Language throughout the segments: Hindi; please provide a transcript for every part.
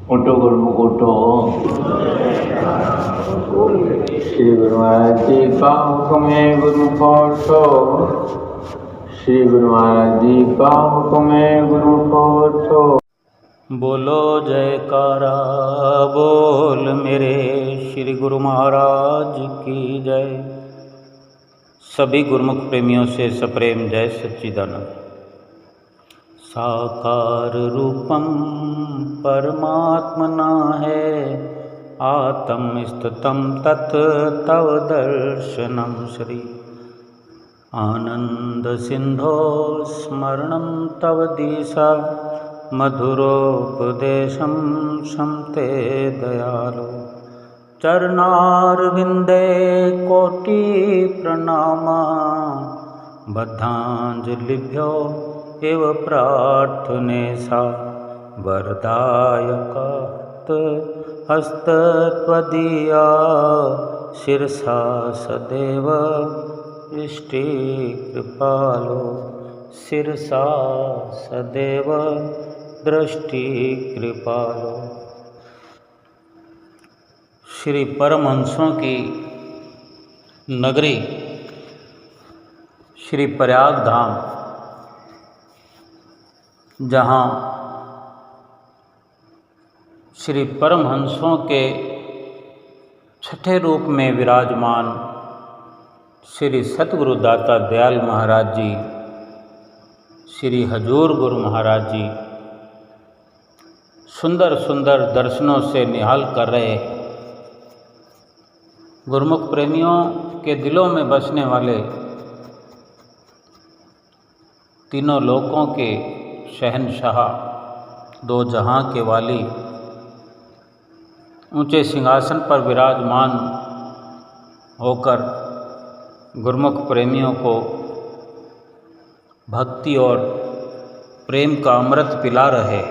उठो गुरुमुख उठो। श्री गुरु महाराज जी का हुक्म है गुरुमुख उठो। श्री गुरु महाराज जी का हुक्म है गुरुमुख उठो। बोलो जयकारा बोल मेरे श्री गुरु महाराज की जय। सभी गुरुमुख प्रेमियों से सप्रेम जय सच्चिदानंद। साकार रूपम परमात्मना है, आत्मस्तुतं तत् तव दर्शनम श्री। आनंद सिंधो स्मरणं तव दिशा, मधुरोपदेशं शमते दयालो। चरणारविंदे कोटि प्रणामा, बद्धांजलिभ्यो एव प्रार्थने सा। वरदायकात् हस्तत्वदीया, शिरसा सदैव दृष्टि कृपालो। शिरसा सदैव दृष्टि कृपालो। श्री परमहंसों की नगरी श्री प्रयाग धाम, जहाँ श्री परमहंसों के छठे रूप में विराजमान श्री सतगुरु दाता दयाल महाराज जी, श्री हजूर गुरु महाराज जी सुंदर सुंदर दर्शनों से निहाल कर रहे हैं। गुरुमुख प्रेमियों के दिलों में बसने वाले, तीनों लोकों के शहंशाह, दो जहां के वाली, ऊंचे सिंहासन पर विराजमान होकर गुरुमुख प्रेमियों को भक्ति और प्रेम का अमृत पिला रहे।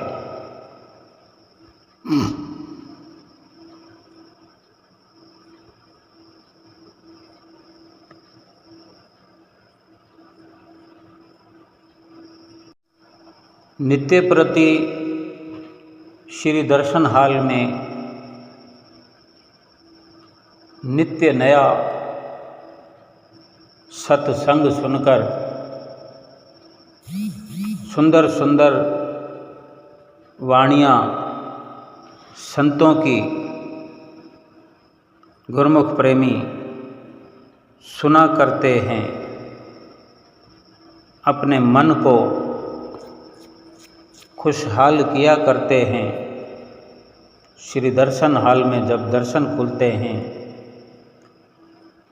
नित्य प्रति श्री दर्शन हाल में नित्य नया सत्संग सुनकर सुंदर सुंदर वाणियाँ संतों की गुरुमुख प्रेमी सुना करते हैं। अपने मन को खुशहाल किया करते हैं। श्री दर्शन हाल में जब दर्शन खुलते हैं,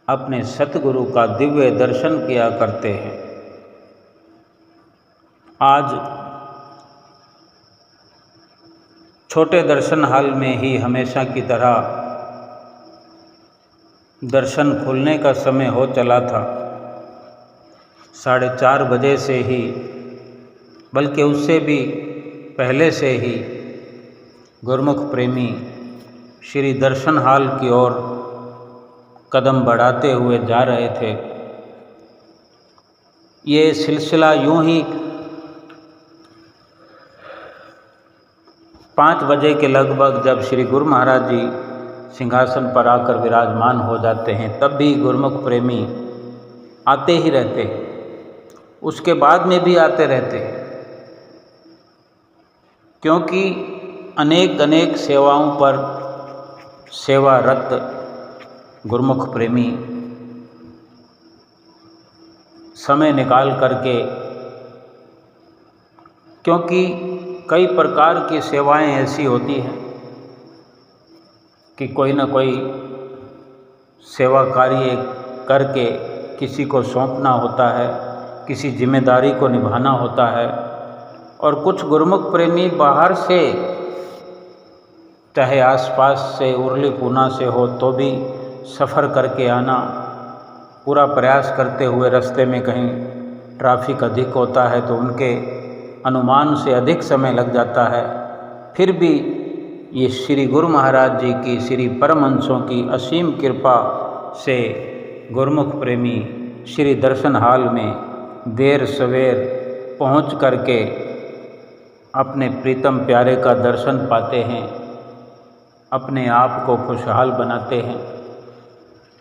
अपने सतगुरु का दिव्य दर्शन किया करते हैं। आज छोटे दर्शन हाल में ही हमेशा की तरह दर्शन खुलने का समय हो चला था। 4:30 बजे से ही, बल्कि उससे भी पहले से ही गुरुमुख प्रेमी श्री दर्शन हाल की ओर कदम बढ़ाते हुए जा रहे थे। ये सिलसिला यूं ही 5 बजे के लगभग जब श्री गुरु महाराज जी सिंहासन पर आकर विराजमान हो जाते हैं, तब भी गुरुमुख प्रेमी आते ही रहते, उसके बाद में भी आते रहते, क्योंकि अनेक अनेक सेवाओं पर सेवारत गुरुमुख प्रेमी समय निकाल करके, क्योंकि कई प्रकार की सेवाएं ऐसी होती हैं कि कोई ना कोई सेवा कार्य करके किसी को सौंपना होता है, किसी जिम्मेदारी को निभाना होता है। और कुछ गुरुमुख प्रेमी बाहर से, चाहे आसपास से, उरली पूना से हो, तो भी सफ़र करके आना, पूरा प्रयास करते हुए रास्ते में कहीं ट्रैफिक अधिक होता है तो उनके अनुमान से अधिक समय लग जाता है। फिर भी ये श्री गुरु महाराज जी की, श्री परमहंसों की असीम कृपा से गुरुमुख प्रेमी श्री दर्शन हाल में देर सवेर पहुँच करके अपने प्रीतम प्यारे का दर्शन पाते हैं, अपने आप को खुशहाल बनाते हैं।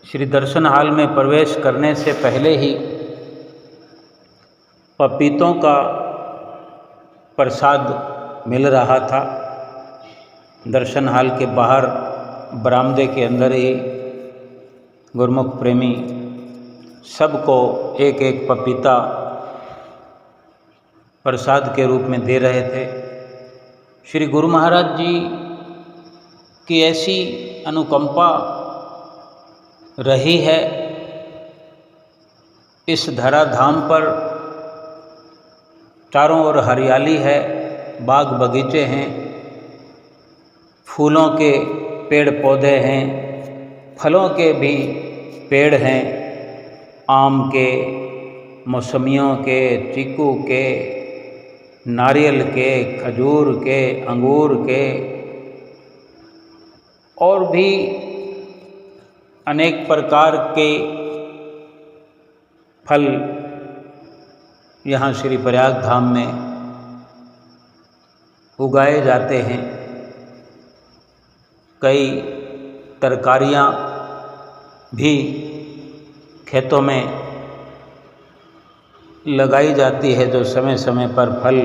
श्री दर्शन हाल में प्रवेश करने से पहले ही पपीतों का प्रसाद मिल रहा था। दर्शन हाल के बाहर बरामदे के अंदर ही गुरुमुख प्रेमी सबको एक एक पपीता प्रसाद के रूप में दे रहे थे। श्री गुरु महाराज जी की ऐसी अनुकंपा रही है। इस धराधाम पर चारों ओर हरियाली है, बाग बगीचे हैं, फूलों के पेड़ पौधे हैं, फलों के भी पेड़ हैं, आम के, मौसमियों के, चीकू के, नारियल के, खजूर के, अंगूर के और भी अनेक प्रकार के फल यहाँ श्री प्रयाग धाम में उगाए जाते हैं। कई तरकारियाँ भी खेतों में लगाई जाती है जो समय समय पर फल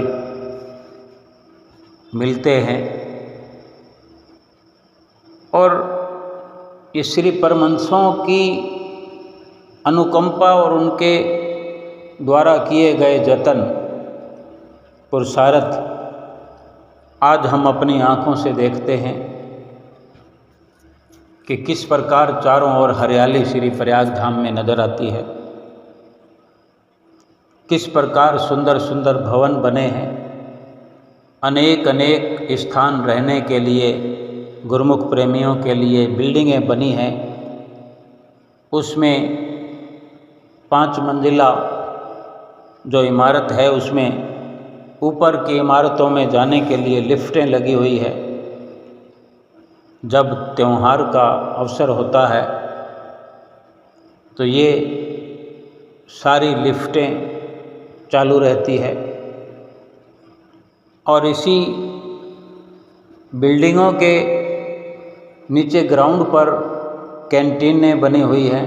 मिलते हैं। और ये श्री परमहंसों की अनुकंपा और उनके द्वारा किए गए जतन पुरुषार्थ आज हम अपनी आँखों से देखते हैं कि किस प्रकार चारों ओर हरियाली श्री प्रयाग धाम में नजर आती है, किस प्रकार सुंदर सुंदर भवन बने हैं, अनेक अनेक स्थान रहने के लिए गुरुमुख प्रेमियों के लिए बिल्डिंगें बनी हैं। उसमें 5 मंजिला जो इमारत है उसमें ऊपर की इमारतों में जाने के लिए लिफ्टें लगी हुई है। जब त्योहार का अवसर होता है तो ये सारी लिफ्टें चालू रहती है और इसी बिल्डिंगों के नीचे ग्राउंड पर कैंटीनें बनी हुई हैं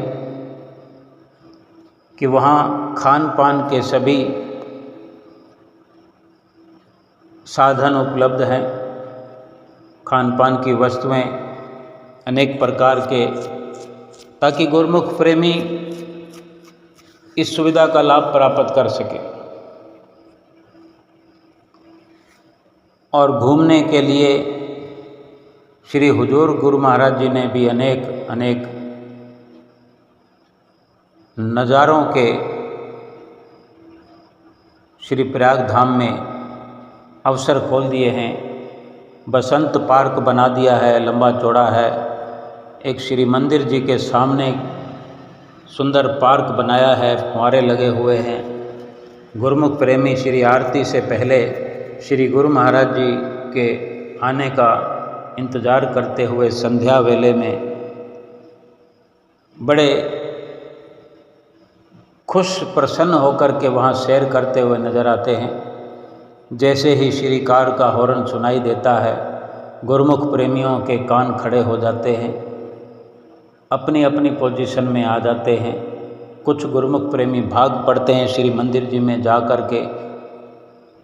कि वहाँ खान पान के सभी साधन उपलब्ध हैं। खान पान की वस्तुएं अनेक प्रकार के, ताकि गुरुमुख प्रेमी इस सुविधा का लाभ प्राप्त कर सके। और घूमने के लिए श्री हुजूर गुरु महाराज जी ने भी अनेक अनेक नज़ारों के श्री प्रयाग धाम में अवसर खोल दिए हैं। बसंत पार्क बना दिया है, लंबा चौड़ा है। एक श्री मंदिर जी के सामने सुंदर पार्क बनाया है, फुहारे लगे हुए हैं। गुरुमुख प्रेमी श्री आरती से पहले श्री गुरु महाराज जी के आने का इंतज़ार करते हुए संध्या वेले में बड़े खुश प्रसन्न होकर के वहाँ सैर करते हुए नज़र आते हैं। जैसे ही श्री कार का हॉर्न सुनाई देता है, गुरुमुख प्रेमियों के कान खड़े हो जाते हैं, अपनी अपनी पोजीशन में आ जाते हैं। कुछ गुरुमुख प्रेमी भाग पड़ते हैं, श्री मंदिर जी में जा कर के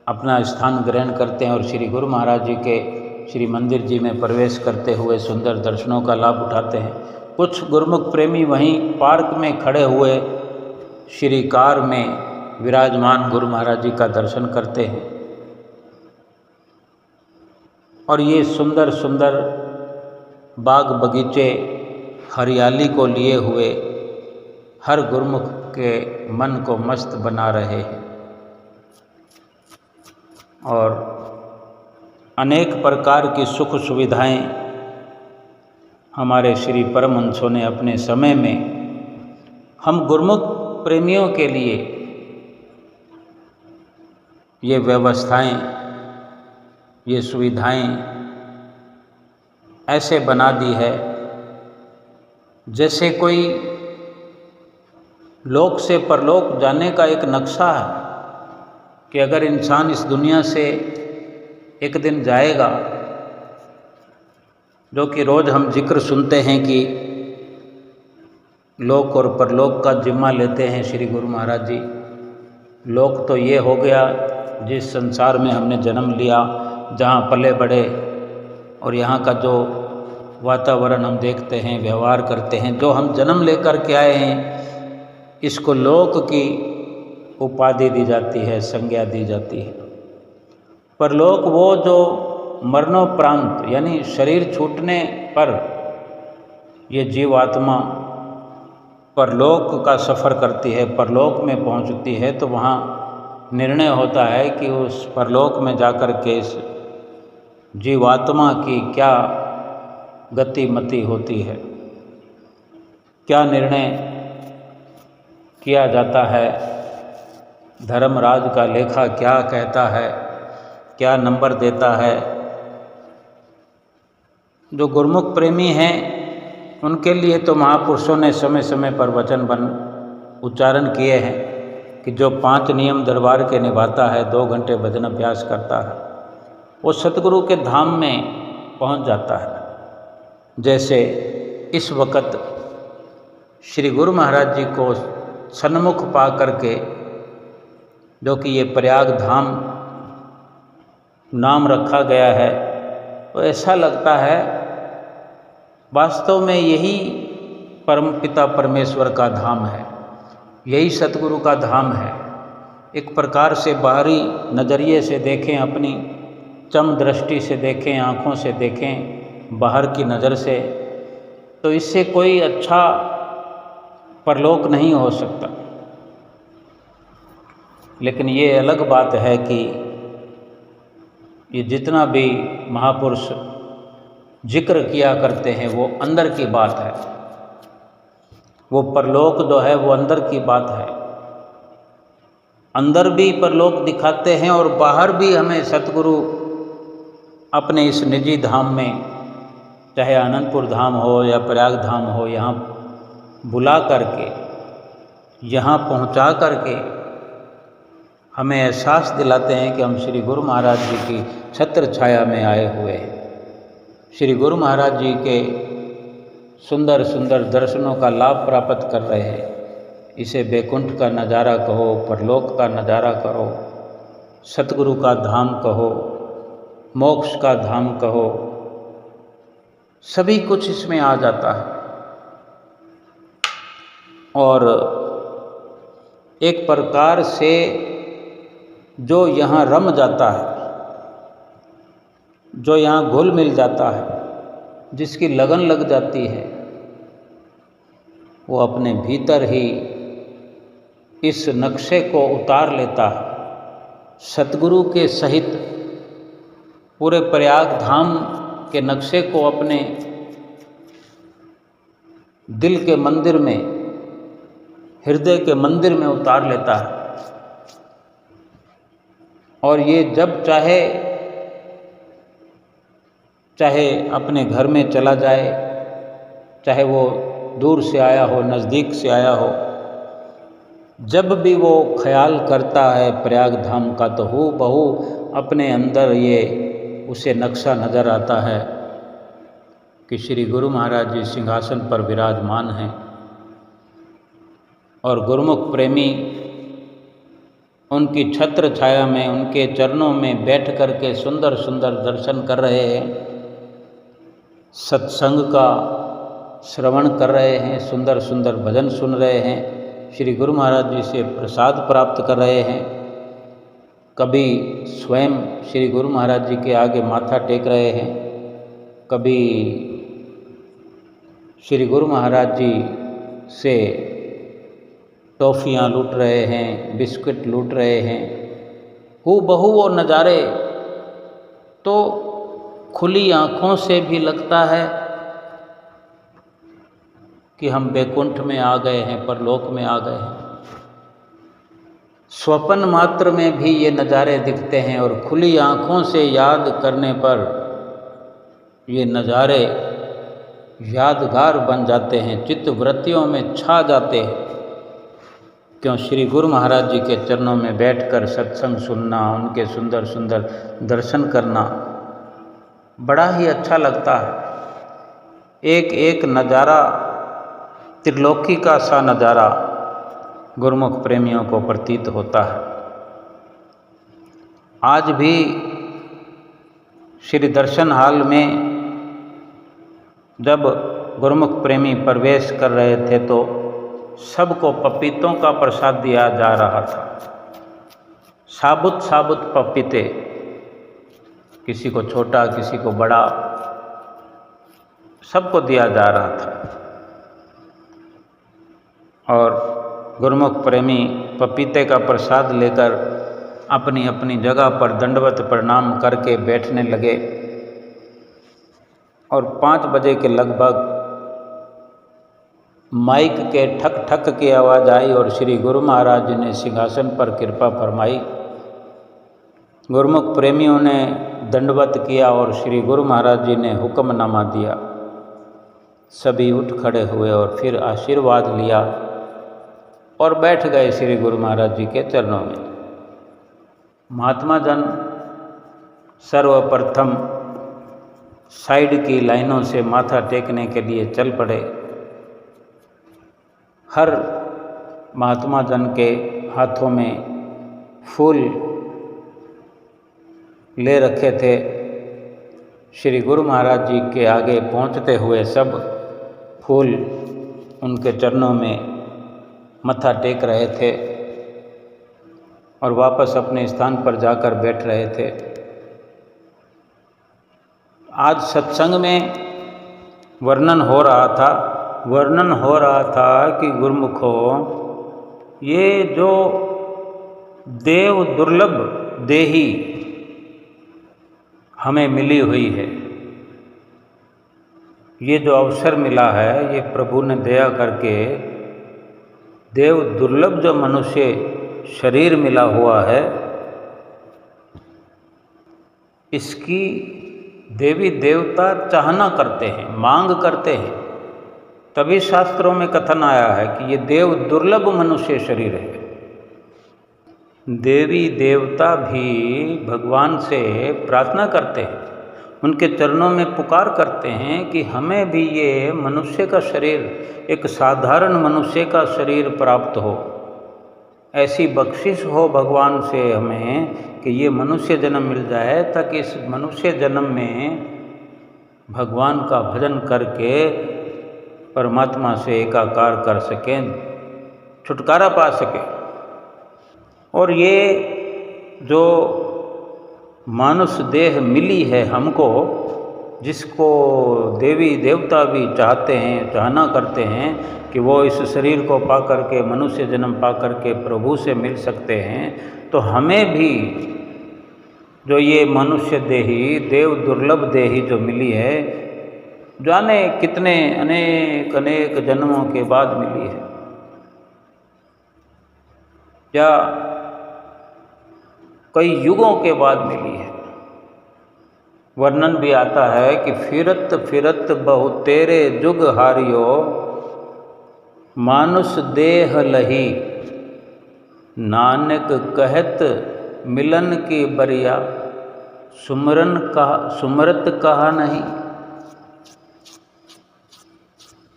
अपना स्थान ग्रहण करते हैं और श्री गुरु महाराज जी के श्री मंदिर जी में प्रवेश करते हुए सुंदर दर्शनों का लाभ उठाते हैं। कुछ गुरुमुख प्रेमी वहीं पार्क में खड़े हुए श्री कार में विराजमान गुरु महाराज जी का दर्शन करते हैं। और ये सुंदर सुंदर बाग बगीचे हरियाली को लिए हुए हर गुरुमुख के मन को मस्त बना रहे हैं। और अनेक प्रकार की सुख सुविधाएं हमारे श्री परमहंसों ने अपने समय में हम गुरुमुख प्रेमियों के लिए ये व्यवस्थाएं, ये सुविधाएं ऐसे बना दी है जैसे कोई लोक से परलोक जाने का एक नक्शा है कि अगर इंसान इस दुनिया से एक दिन जाएगा, जो कि रोज़ हम जिक्र सुनते हैं कि लोक और परलोक का जिम्मा लेते हैं श्री गुरु महाराज जी। लोक तो ये हो गया जिस संसार में हमने जन्म लिया, जहाँ पले बढ़े, और यहाँ का जो वातावरण हम देखते हैं, व्यवहार करते हैं, जो हम जन्म लेकर के आए हैं, इसको लोक की उपाधि दी जाती है, संज्ञा दी जाती है। परलोक वो जो मरणोपरांत यानी शरीर छूटने पर ये जीवात्मा परलोक का सफ़र करती है, परलोक में पहुंचती है, तो वहाँ निर्णय होता है कि उस परलोक में जाकर के इस जीवात्मा की क्या गतिमति होती है, क्या निर्णय किया जाता है, धर्मराज का लेखा क्या कहता है, क्या नंबर देता है। जो गुरुमुख प्रेमी हैं उनके लिए तो महापुरुषों ने समय समय पर वचन बन उच्चारण किए हैं कि जो 5 नियम दरबार के निभाता है, 2 घंटे भजन अभ्यास करता है, वो सतगुरु के धाम में पहुंच जाता है। जैसे इस वक्त श्री गुरु महाराज जी को सन्मुख पा करके, जो कि ये प्रयाग धाम नाम रखा गया है, तो ऐसा लगता है वास्तव में यही परमपिता परमेश्वर का धाम है, यही सतगुरु का धाम है। एक प्रकार से बाहरी नज़रिए से देखें, अपनी चम दृष्टि से देखें, आँखों से देखें, बाहर की नज़र से, तो इससे कोई अच्छा परलोक नहीं हो सकता। लेकिन ये अलग बात है कि ये जितना भी महापुरुष जिक्र किया करते हैं वो अंदर की बात है, वो परलोक जो है वो अंदर की बात है। अंदर भी परलोक दिखाते हैं और बाहर भी हमें सतगुरु अपने इस निजी धाम में, चाहे आनंदपुर धाम हो या प्रयाग धाम हो, यहाँ बुला करके, यहाँ पहुँचा करके हमें एहसास दिलाते हैं कि हम श्री गुरु महाराज जी की छत्र छाया में आए हुए हैं। श्री गुरु महाराज जी के सुंदर सुंदर दर्शनों का लाभ प्राप्त कर रहे हैं। इसे बैकुंठ का नज़ारा कहो, परलोक का नज़ारा करो, सतगुरु का धाम कहो, मोक्ष का धाम कहो, सभी कुछ इसमें आ जाता है। और एक प्रकार से जो यहाँ रम जाता है, जो यहाँ घुल मिल जाता है, जिसकी लगन लग जाती है, वो अपने भीतर ही इस नक्शे को उतार लेता है। सतगुरु के सहित पूरे प्रयाग धाम के नक्शे को अपने दिल के मंदिर में, हृदय के मंदिर में उतार लेता है। और ये जब चाहे अपने घर में चला जाए, चाहे वो दूर से आया हो, नज़दीक से आया हो, जब भी वो ख्याल करता है प्रयाग धाम का, तो हूबहू अपने अंदर ये उसे नक्शा नज़र आता है कि श्री गुरु महाराज जी सिंहासन पर विराजमान हैं और गुरुमुख प्रेमी उनकी छत्र छाया में, उनके चरणों में बैठ कर के सुंदर सुंदर दर्शन कर रहे हैं, सत्संग का श्रवण कर रहे हैं, सुंदर सुंदर भजन सुन रहे हैं, श्री गुरु महाराज जी से प्रसाद प्राप्त कर रहे हैं। कभी स्वयं श्री गुरु महाराज जी के आगे माथा टेक रहे हैं, कभी श्री गुरु महाराज जी से टॉफ़ियाँ लूट रहे हैं, बिस्किट लूट रहे हैं। हूबहू वो नज़ारे तो खुली आँखों से भी लगता है कि हम बैकुंठ में आ गए हैं, परलोक में आ गए हैं। स्वप्न मात्र में भी ये नज़ारे दिखते हैं और खुली आँखों से याद करने पर ये नज़ारे यादगार बन जाते हैं, चित्त वृत्तियों में छा जाते हैं। क्यों श्री गुरु महाराज जी के चरणों में बैठकर सत्संग सुनना, उनके सुंदर सुंदर दर्शन करना बड़ा ही अच्छा लगता है। एक एक नज़ारा त्रिलोकी का सा नज़ारा गुरुमुख प्रेमियों को प्रतीत होता है। आज भी श्री दर्शन हाल में जब गुरुमुख प्रेमी प्रवेश कर रहे थे तो सबको पपीतों का प्रसाद दिया जा रहा था। साबुत साबुत पपीते, किसी को छोटा किसी को बड़ा, सबको दिया जा रहा था। और गुरुमुख प्रेमी पपीते का प्रसाद लेकर अपनी अपनी जगह पर दंडवत प्रणाम करके बैठने लगे। और 5 बजे के लगभग माइक के ठक ठक की आवाज़ आई और श्री गुरु महाराज जी ने सिंहासन पर कृपा फरमाई। गुरुमुख प्रेमियों ने दंडवत किया और श्री गुरु महाराज जी ने हुक्मनामा दिया। सभी उठ खड़े हुए और फिर आशीर्वाद लिया और बैठ गए श्री गुरु महाराज जी के चरणों में। महात्मा जन सर्वप्रथम साइड की लाइनों से माथा टेकने के लिए चल पड़े। हर महात्मा जन के हाथों में फूल ले रखे थे। श्री गुरु महाराज जी के आगे पहुंचते हुए सब फूल उनके चरणों में मत्था टेक रहे थे और वापस अपने स्थान पर जाकर बैठ रहे थे। आज सत्संग में वर्णन हो रहा था कि गुरुमुखों, ये जो देव दुर्लभ देही हमें मिली हुई है, ये जो अवसर मिला है, ये प्रभु ने दया करके देव दुर्लभ जो मनुष्य शरीर मिला हुआ है, इसकी देवी देवता चाहना करते हैं, मांग करते हैं। तभी शास्त्रों में कथन आया है कि ये देव दुर्लभ मनुष्य शरीर है। देवी देवता भी भगवान से प्रार्थना करते हैं, उनके चरणों में पुकार करते हैं कि हमें भी ये मनुष्य का शरीर, एक साधारण मनुष्य का शरीर प्राप्त हो। ऐसी बख्शिश हो भगवान से हमें कि ये मनुष्य जन्म मिल जाए, ताकि इस मनुष्य जन्म में भगवान का भजन करके परमात्मा से एकाकार कर सकें, छुटकारा पा सकें। और ये जो मानुष देह मिली है हमको, जिसको देवी देवता भी चाहते हैं, चाहना करते हैं कि वो इस शरीर को पा करके, मनुष्य जन्म पा करके प्रभु से मिल सकते हैं, तो हमें भी जो ये मनुष्य देही, देव दुर्लभ देही जो मिली है, जाने कितने अनेक अनेक जन्मों के बाद मिली है, या कई युगों के बाद मिली है। वर्णन भी आता है कि फिरत फिरत बहु तेरे जुग हारियो, मानुष देह लही, नानक कहत मिलन की बरिया, सुमरत कहा नहीं।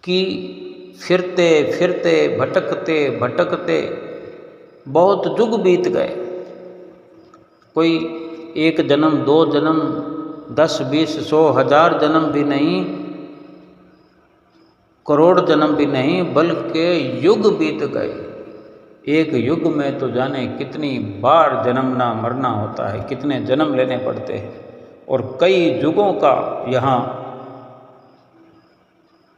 कि फिरते फिरते भटकते भटकते बहुत जुग बीत गए। कोई 1 जन्म, 2 जन्म, 10, 20, 100, 1000 जन्म भी नहीं, करोड़ जन्म भी नहीं, बल्कि युग बीत गए। एक युग में तो जाने कितनी बार जन्मना मरना होता है, कितने जन्म लेने पड़ते हैं। और कई युगों का यहाँ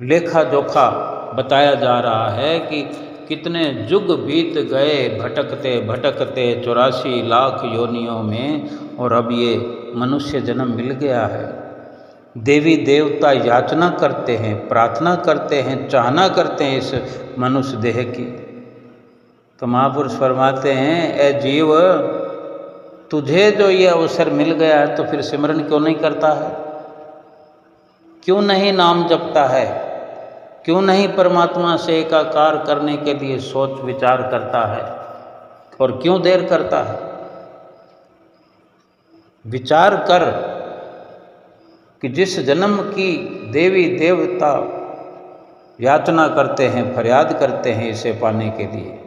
लेखा जोखा बताया जा रहा है कि कितने युग बीत गए भटकते भटकते 84 लाख योनियों में, और अब ये मनुष्य जन्म मिल गया है। देवी देवता याचना करते हैं, प्रार्थना करते हैं, चाहना करते हैं इस मनुष्य देह की। तो महापुरुष फरमाते हैं, ए जीव, तुझे जो ये अवसर मिल गया है तो फिर सिमरन क्यों नहीं करता है, क्यों नहीं नाम जपता है? क्यों नहीं परमात्मा से एकाकार करने के लिए सोच विचार करता है और क्यों देर करता है? विचार कर कि जिस जन्म की देवी देवता याचना करते हैं, फरियाद करते हैं इसे पाने के लिए,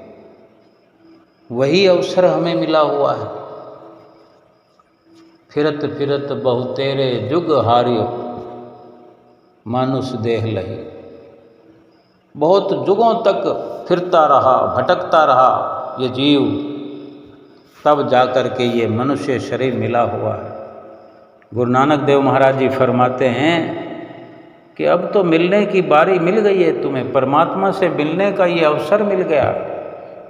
वही अवसर हमें मिला हुआ है। फिरत फिरत बहु तेरे जुग हारियो मानुष देह लही। बहुत जुगों तक फिरता रहा, भटकता रहा ये जीव, तब जाकर के ये मनुष्य शरीर मिला हुआ है। गुरु नानक देव महाराज जी फरमाते हैं कि अब तो मिलने की बारी मिल गई है तुम्हें, परमात्मा से मिलने का ये अवसर मिल गया,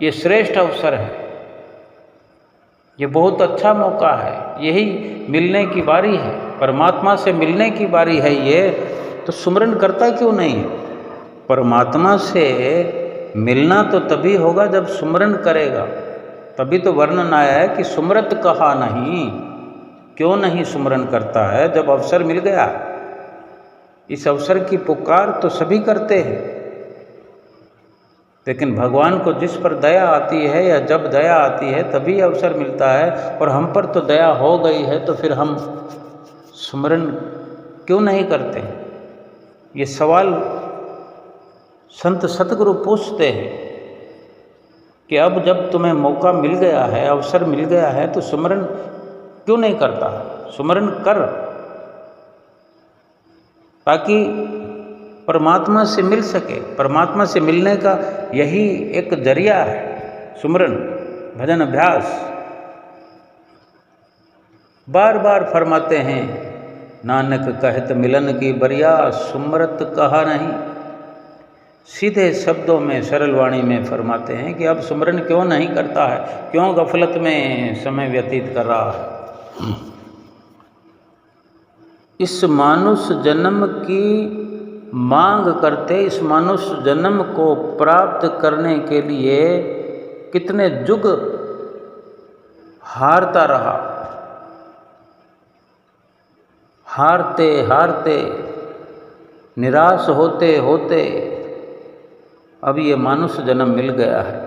ये श्रेष्ठ अवसर है, ये बहुत अच्छा मौका है, यही मिलने की बारी है, परमात्मा से मिलने की बारी है ये। तो सुमरन करता क्यों नहीं है? परमात्मा से मिलना तो तभी होगा जब सुमरन करेगा। तभी तो वर्णन आया है कि सुमरत कहा नहीं, क्यों नहीं सुमरन करता है जब अवसर मिल गया। इस अवसर की पुकार तो सभी करते हैं, लेकिन भगवान को जिस पर दया आती है या जब दया आती है तभी अवसर मिलता है, और हम पर तो दया हो गई है तो फिर हम सुमरन क्यों नहीं करते? ये सवाल संत सतगुरु पूछते हैं कि अब जब तुम्हें मौका मिल गया है, अवसर मिल गया है, तो सुमरन क्यों नहीं करता? सुमरन कर, ताकि परमात्मा से मिल सके। परमात्मा से मिलने का यही एक जरिया है, सुमरन, भजन, अभ्यास। बार बार फरमाते हैं नानक कहत मिलन की बरिया, सुमरत कहा नहीं। सीधे शब्दों में, सरल वाणी में फरमाते हैं कि अब सुमरन क्यों नहीं करता है, क्यों गफलत में समय व्यतीत कर रहा है। इस मानुष जन्म की मांग करते, इस मनुष्य जन्म को प्राप्त करने के लिए कितने जुग हारता रहा, हारते हारते निराश होते होते अब ये मनुष्य जन्म मिल गया है।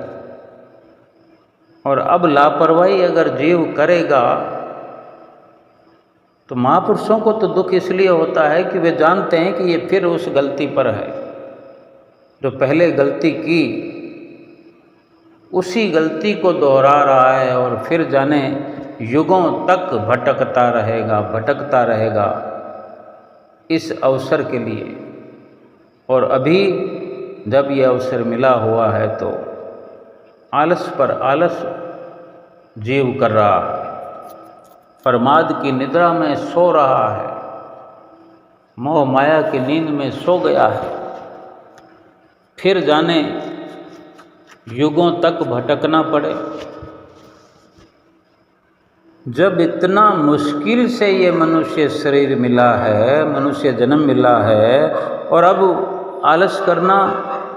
और अब लापरवाही अगर जीव करेगा तो महापुरुषों को तो दुख इसलिए होता है कि वे जानते हैं कि ये फिर उस गलती पर है जो पहले गलती की, उसी गलती को दोहरा रहा है और फिर जाने युगों तक भटकता रहेगा इस अवसर के लिए। और अभी जब ये अवसर मिला हुआ है तो आलस पर आलस जीव कर रहा है, प्रमाद की निद्रा में सो रहा है, मोह माया की नींद में सो गया है, फिर जाने युगों तक भटकना पड़े। जब इतना मुश्किल से ये मनुष्य शरीर मिला है, मनुष्य जन्म मिला है, और अब आलस करना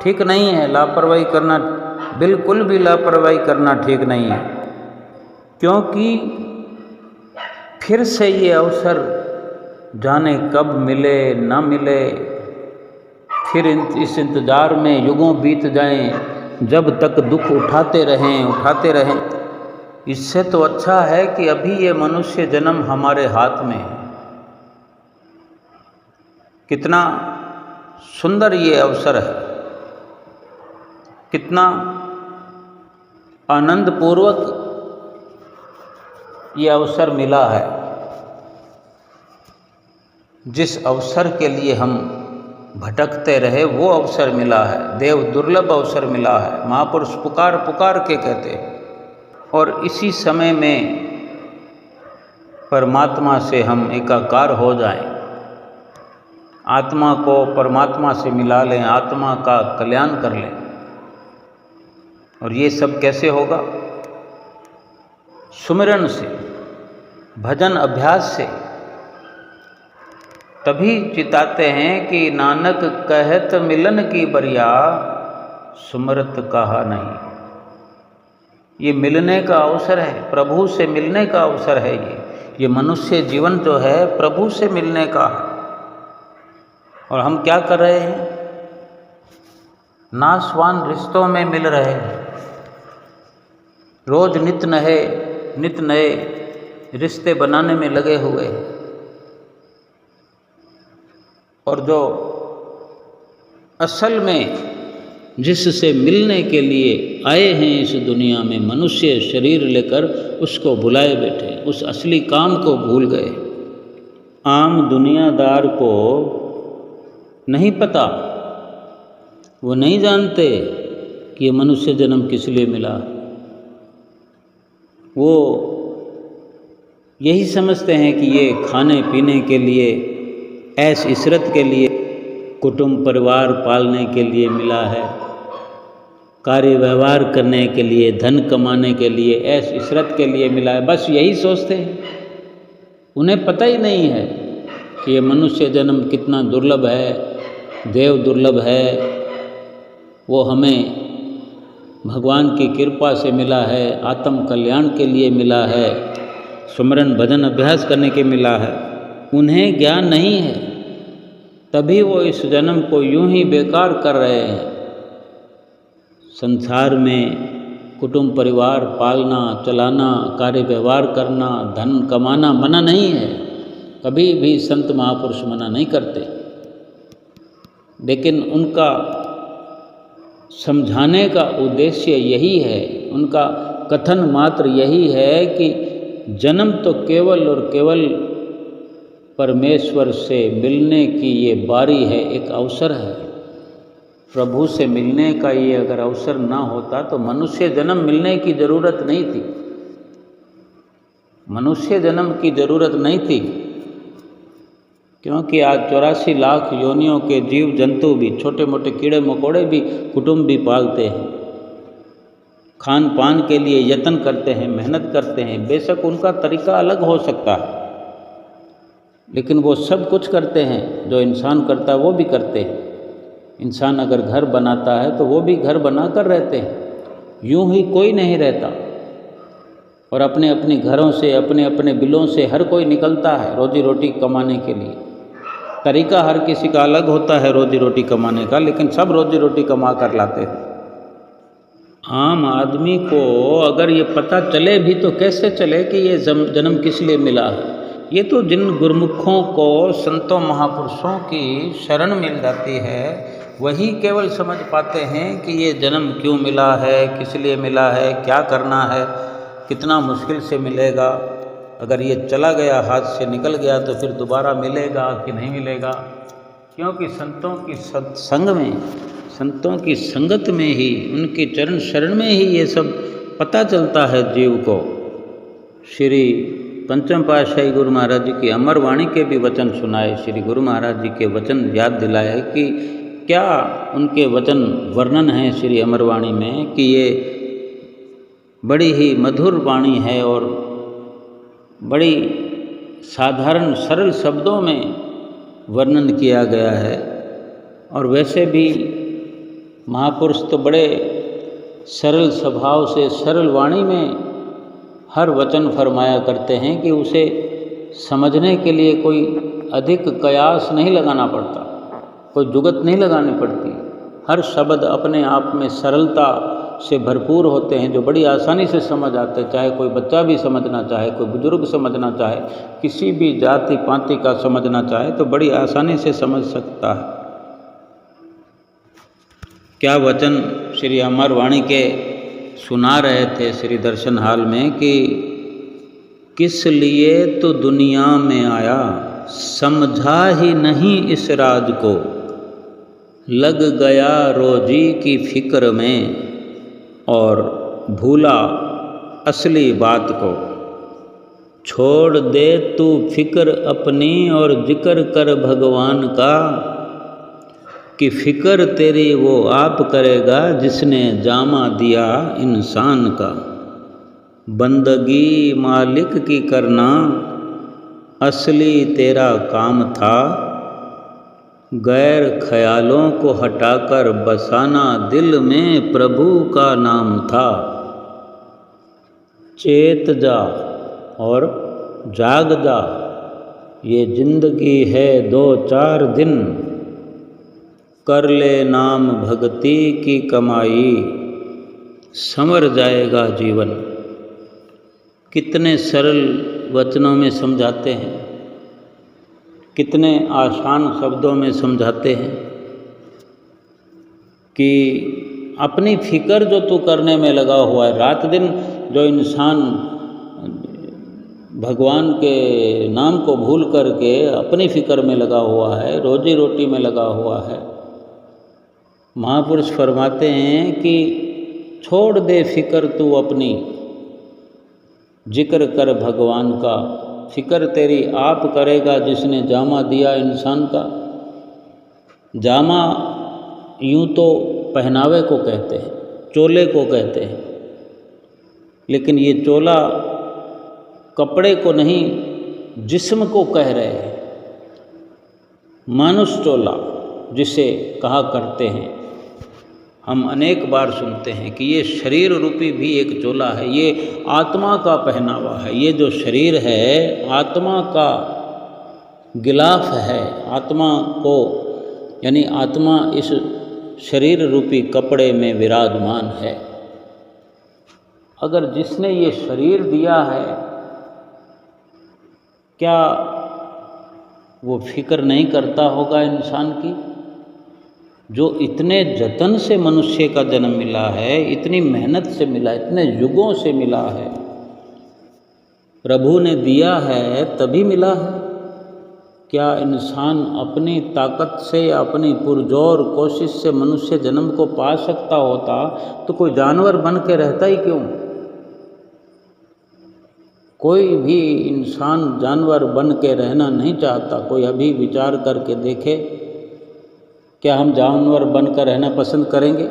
ठीक नहीं है, लापरवाही करना, बिल्कुल भी लापरवाही करना ठीक नहीं है, क्योंकि फिर से ये अवसर जाने कब मिले ना मिले, फिर इस इंतज़ार में युगों बीत जाएं, जब तक दुख उठाते रहें। इससे तो अच्छा है कि अभी ये मनुष्य जन्म हमारे हाथ में है। कितना सुंदर ये अवसर है, कितना आनंदपूर्वक ये अवसर मिला है। जिस अवसर के लिए हम भटकते रहे वो अवसर मिला है, देव दुर्लभ अवसर मिला है। महापुरुष पुकार पुकार के कहते हैं, और इसी समय में परमात्मा से हम एकाकार हो जाएं, आत्मा को परमात्मा से मिला लें, आत्मा का कल्याण कर लें। और ये सब कैसे होगा? सुमिरन से, भजन अभ्यास से। तभी चिताते हैं कि नानक कहत मिलन की बरिया, सुमरत कहा नहीं। ये मिलने का अवसर है, प्रभु से मिलने का अवसर है। ये मनुष्य जीवन जो है प्रभु से मिलने का है। और हम क्या कर रहे हैं? नाशवान रिश्तों में मिल रहे हैं। रोज नित नए रिश्ते बनाने में लगे हुए हैं। और जो असल में जिससे मिलने के लिए आए हैं इस दुनिया में, मनुष्य शरीर लेकर, उसको भुलाए बैठे, उस असली काम को भूल गए। आम दुनियादार को नहीं पता, वो नहीं जानते कि ये मनुष्य जन्म किस लिए मिला। वो यही समझते हैं कि ये खाने पीने के लिए, ऐश इशरत के लिए, कुटुंब परिवार पालने के लिए मिला है, कार्य व्यवहार करने के लिए, धन कमाने के लिए, ऐश इशरत के लिए मिला है। बस यही सोचते हैं। उन्हें पता ही नहीं है कि ये मनुष्य जन्म कितना दुर्लभ है, देव दुर्लभ है। वो हमें भगवान की कृपा से मिला है, आत्म कल्याण के लिए मिला है, सुमरन भजन अभ्यास करने के मिला है। उन्हें ज्ञान नहीं है, तभी वो इस जन्म को यूं ही बेकार कर रहे हैं। संसार में कुटुंब परिवार पालना, चलाना, कार्य व्यवहार करना, धन कमाना मना नहीं है। कभी भी संत महापुरुष मना नहीं करते, लेकिन उनका समझाने का उद्देश्य यही है, उनका कथन मात्र यही है कि जन्म तो केवल और केवल परमेश्वर से मिलने की ये बारी है, एक अवसर है। प्रभु से मिलने का ये अगर अवसर ना होता तो मनुष्य जन्म मिलने की ज़रूरत नहीं थी। मनुष्य जन्म की ज़रूरत नहीं थी, क्योंकि आज 84 लाख योनियों के जीव जंतु भी, छोटे मोटे कीड़े मकोड़े भी, कुटुंब भी पालते हैं, खान पान के लिए यत्न करते हैं, मेहनत करते हैं। बेशक उनका तरीका अलग हो सकता है, लेकिन वो सब कुछ करते हैं जो इंसान करता है, वो भी करते हैं। इंसान अगर घर बनाता है तो वो भी घर बनाकर रहते हैं। यूं ही कोई नहीं रहता, और अपने अपने घरों से, अपने अपने बिलों से हर कोई निकलता है रोजी रोटी कमाने के लिए। तरीका हर किसी का अलग होता है रोजी रोटी कमाने का, लेकिन सब रोजी रोटी कमा कर लाते हैं। आम आदमी को अगर ये पता चले भी तो कैसे चले कि ये जन्म किस लिए मिला है। ये तो जिन गुरुमुखों को संतों महापुरुषों की शरण मिल जाती है, वही केवल समझ पाते हैं कि ये जन्म क्यों मिला है, किस लिए मिला है, क्या करना है, कितना मुश्किल से मिलेगा। अगर ये चला गया, हाथ से निकल गया, तो फिर दोबारा मिलेगा कि नहीं मिलेगा। क्योंकि संतों की सत्संग में, संतों की संगत में ही, उनके चरण शरण में ही ये सब पता चलता है जीव को। श्री पंचम पातशाही गुरु महाराज जी की अमर वाणी के भी वचन सुनाए, श्री गुरु महाराज जी के वचन याद दिलाए कि क्या उनके वचन वर्णन है श्री अमर वाणी में, कि ये बड़ी ही मधुर वाणी है और बड़ी साधारण सरल शब्दों में वर्णन किया गया है। और वैसे भी महापुरुष तो बड़े सरल स्वभाव से, सरल वाणी में हर वचन फरमाया करते हैं कि उसे समझने के लिए कोई अधिक कयास नहीं लगाना पड़ता, कोई जुगत नहीं लगानी पड़ती। हर शब्द अपने आप में सरलता से भरपूर होते हैं, जो बड़ी आसानी से समझ आते हैं। चाहे कोई बच्चा भी समझना चाहे, कोई बुजुर्ग समझना चाहे, किसी भी जाति पाति का समझना चाहे तो बड़ी आसानी से समझ सकता है। क्या वचन श्री अमर वाणी के सुना रहे थे श्री दर्शन हाल में कि किस लिए तो दुनिया में आया, समझा ही नहीं इस राज को, लग गया रोजी की फिक्र में और भूला असली बात को। छोड़ दे तू फिक्र अपनी और जिक्र कर भगवान का, कि फिक्र तेरी वो आप करेगा जिसने जामा दिया इंसान का। बंदगी मालिक की करना असली तेरा काम था, गैर ख्यालों को हटाकर बसाना दिल में प्रभु का नाम था। चेत जा और जाग जा, ये जिंदगी है 2-4 दिन, कर ले नाम भक्ति की कमाई, संवर जाएगा जीवन। कितने सरल वचनों में समझाते हैं, कितने आसान शब्दों में समझाते हैं कि अपनी फिक्र जो तू करने में लगा हुआ है, रात दिन जो इंसान भगवान के नाम को भूल करके अपनी फिक्र में लगा हुआ है, रोजी रोटी में लगा हुआ है, महापुरुष फरमाते हैं कि छोड़ दे फिक्र तू अपनी, जिक्र कर भगवान का। फिक्र तेरी आप करेगा जिसने जामा दिया इंसान का। जामा यूँ तो पहनावे को कहते हैं, चोले को कहते हैं, लेकिन ये चोला कपड़े को नहीं जिस्म को कह रहे हैं। मानुष चोला जिसे कहा करते हैं, हम अनेक बार सुनते हैं कि ये शरीर रूपी भी एक चोला है, ये आत्मा का पहनावा है। ये जो शरीर है आत्मा का गिलाफ है, आत्मा को यानी आत्मा इस शरीर रूपी कपड़े में विराजमान है। अगर जिसने ये शरीर दिया है, क्या वो फिक्र नहीं करता होगा इंसान की? जो इतने जतन से मनुष्य का जन्म मिला है, इतनी मेहनत से मिला, इतने युगों से मिला है, प्रभु ने दिया है तभी मिला है। क्या इंसान अपनी ताकत से, अपनी पुरजोर कोशिश से मनुष्य जन्म को पा सकता होता तो कोई जानवर बन के रहता ही क्यों? कोई भी इंसान जानवर बन के रहना नहीं चाहता। कोई अभी विचार करके देखे, क्या हम जानवर बनकर रहना पसंद करेंगे?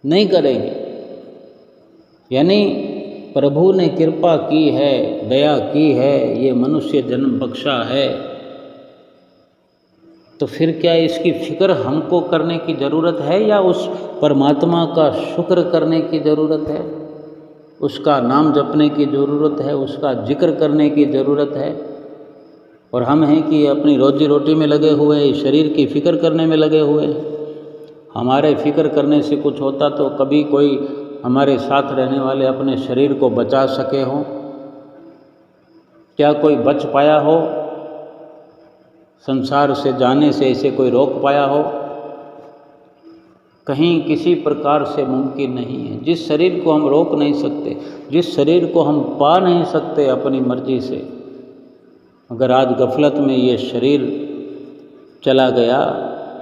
नहीं करेंगे। यानी प्रभु ने कृपा की है, दया की है, ये मनुष्य जन्म बख्शा है, तो फिर क्या इसकी फिक्र हमको करने की ज़रूरत है या उस परमात्मा का शुक्र करने की ज़रूरत है, उसका नाम जपने की ज़रूरत है, उसका जिक्र करने की ज़रूरत है? और हम हैं कि अपनी रोजी रोटी में लगे हुए, शरीर की फ़िक्र करने में लगे हुए। हमारे फ़िक्र करने से कुछ होता तो कभी कोई हमारे साथ रहने वाले अपने शरीर को बचा सके हों? क्या कोई बच पाया हो? संसार से जाने से इसे कोई रोक पाया हो? कहीं किसी प्रकार से मुमकिन नहीं है। जिस शरीर को हम रोक नहीं सकते, जिस शरीर को हम पा नहीं सकते अपनी मर्जी से, अगर आज गफलत में ये शरीर चला गया,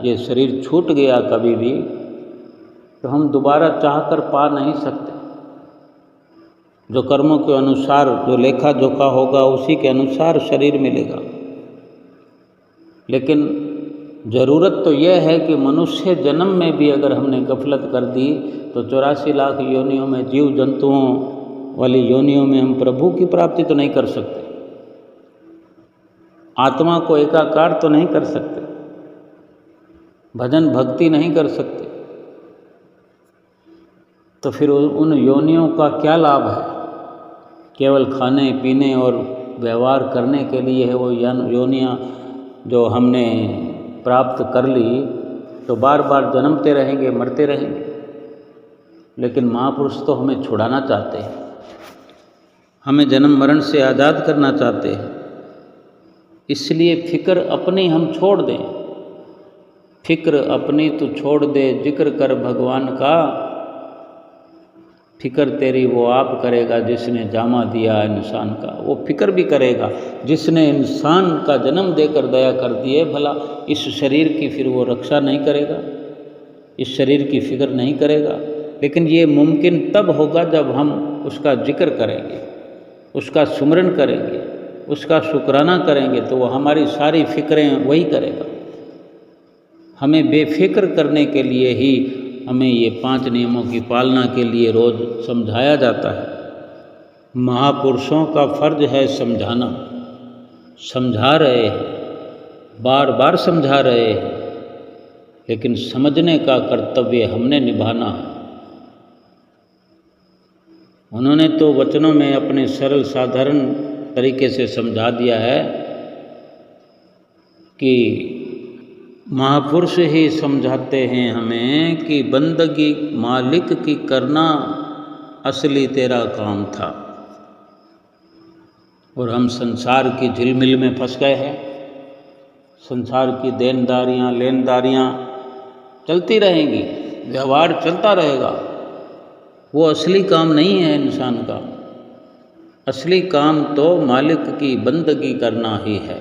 ये शरीर छूट गया कभी भी, तो हम दोबारा चाहकर पा नहीं सकते। जो कर्मों के अनुसार जो लेखा जोखा होगा उसी के अनुसार शरीर मिलेगा। लेकिन ज़रूरत तो यह है कि मनुष्य जन्म में भी अगर हमने गफलत कर दी तो 84 लाख योनियों में, जीव जंतुओं वाली योनियों में हम प्रभु की प्राप्ति तो नहीं कर सकते, आत्मा को एकाकार तो नहीं कर सकते, भजन भक्ति नहीं कर सकते। तो फिर उन योनियों का क्या लाभ है? केवल खाने पीने और व्यवहार करने के लिए है वो योनियाँ जो हमने प्राप्त कर ली, तो बार बार जन्मते रहेंगे, मरते रहेंगे। लेकिन महापुरुष तो हमें छुड़ाना चाहते हैं, हमें जन्म मरण से आज़ाद करना चाहते हैं। इसलिए फिक्र अपनी हम छोड़ दें, फिक्र अपनी तो छोड़ दे, जिक्र कर भगवान का। फिक्र तेरी वो आप करेगा जिसने जामा दिया इंसान का। वो फिक्र भी करेगा जिसने इंसान का जन्म देकर दया कर दिए, भला इस शरीर की फिर वो रक्षा नहीं करेगा, इस शरीर की फिक्र नहीं करेगा। लेकिन ये मुमकिन तब होगा जब हम उसका जिक्र करेंगे, उसका सुमरन करेंगे, उसका शुक्राना करेंगे, तो वो हमारी सारी फिक्रें वही करेगा। हमें बेफिक्र करने के लिए ही हमें ये 5 नियमों की पालना के लिए रोज़ समझाया जाता है। महापुरुषों का फर्ज है समझाना, समझा रहे हैं, बार बार समझा रहे हैं, लेकिन समझने का कर्तव्य हमने निभाना है। उन्होंने तो वचनों में अपने सरल साधारण तरीके से समझा दिया है कि महापुरुष ही समझाते हैं हमें कि बंदगी मालिक की करना असली तेरा काम था, और हम संसार की झिलमिल में फंस गए हैं। संसार की देनदारियाँ लेनदारियाँ चलती रहेंगी, व्यवहार चलता रहेगा। वो असली काम नहीं है इंसान का। असली काम तो मालिक की बंदगी करना ही है,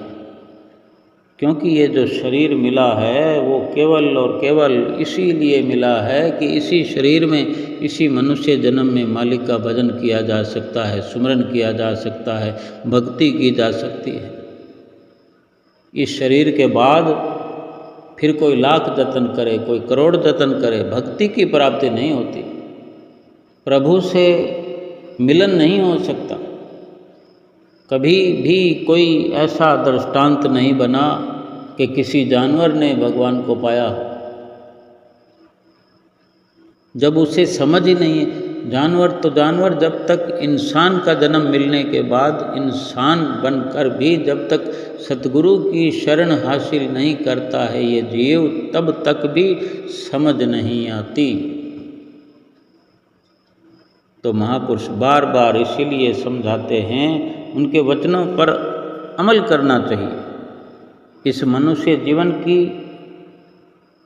क्योंकि ये जो शरीर मिला है वो केवल और केवल इसीलिए मिला है कि इसी शरीर में, इसी मनुष्य जन्म में मालिक का भजन किया जा सकता है, सुमरन किया जा सकता है, भक्ति की जा सकती है। इस शरीर के बाद फिर कोई लाख जतन करे, कोई करोड़ जतन करे, भक्ति की प्राप्ति नहीं होती। प्रभु से मिलन नहीं हो सकता। कभी भी कोई ऐसा दृष्टांत नहीं बना कि किसी जानवर ने भगवान को पाया हो, जब उसे समझ ही नहीं है। जानवर तो जानवर, जब तक इंसान का जन्म मिलने के बाद इंसान बनकर भी जब तक सतगुरु की शरण हासिल नहीं करता है ये जीव, तब तक भी समझ नहीं आती। तो महापुरुष बार बार इसीलिए समझाते हैं, उनके वचनों पर अमल करना चाहिए। इस मनुष्य जीवन की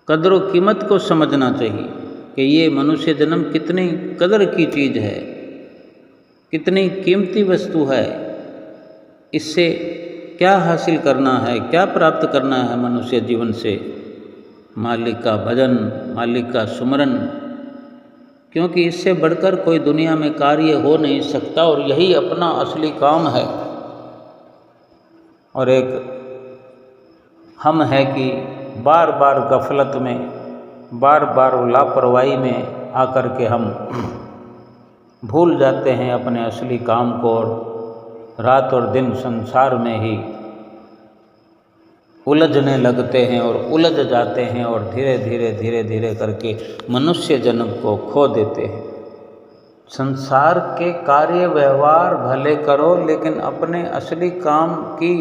कदर व कीमत को समझना चाहिए कि ये मनुष्य जन्म कितनी कदर की चीज़ है, कितनी कीमती वस्तु है। इससे क्या हासिल करना है, क्या प्राप्त करना है मनुष्य जीवन से? मालिक का भजन, मालिक का सुमरन, क्योंकि इससे बढ़कर कोई दुनिया में कार्य हो नहीं सकता, और यही अपना असली काम है। और एक हम है कि बार बार गफलत में, बार बार लापरवाही में आकर के हम भूल जाते हैं अपने असली काम को, और रात और दिन संसार में ही उलझने लगते हैं और उलझ जाते हैं, और धीरे धीरे धीरे धीरे करके मनुष्य जन्म को खो देते हैं। संसार के कार्य व्यवहार भले करो, लेकिन अपने असली काम की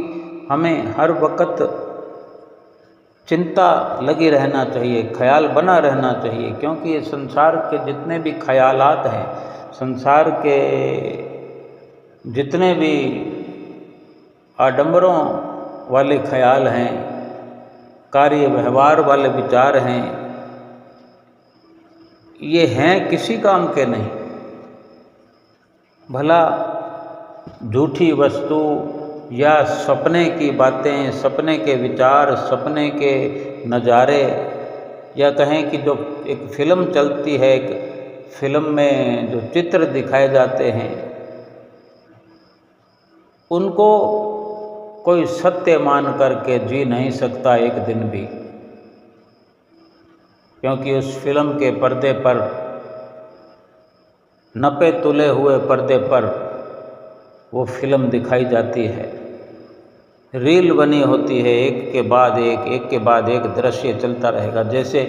हमें हर वक्त चिंता लगी रहना चाहिए, ख्याल बना रहना चाहिए। क्योंकि ये संसार के जितने भी ख्यालात हैं, संसार के जितने भी आडंबरों वाले ख्याल हैं, कार्य व्यवहार वाले विचार हैं, ये हैं किसी काम के नहीं। भला झूठी वस्तु या सपने की बातें, सपने के विचार, सपने के नज़ारे, या कहें कि जो एक फ़िल्म चलती है, एक फ़िल्म में जो चित्र दिखाए जाते हैं, उनको कोई सत्य मान करके जी नहीं सकता एक दिन भी। क्योंकि उस फिल्म के पर्दे पर, नपे तुले हुए पर्दे पर वो फिल्म दिखाई जाती है, रील बनी होती है, एक के बाद एक दृश्य चलता रहेगा। जैसे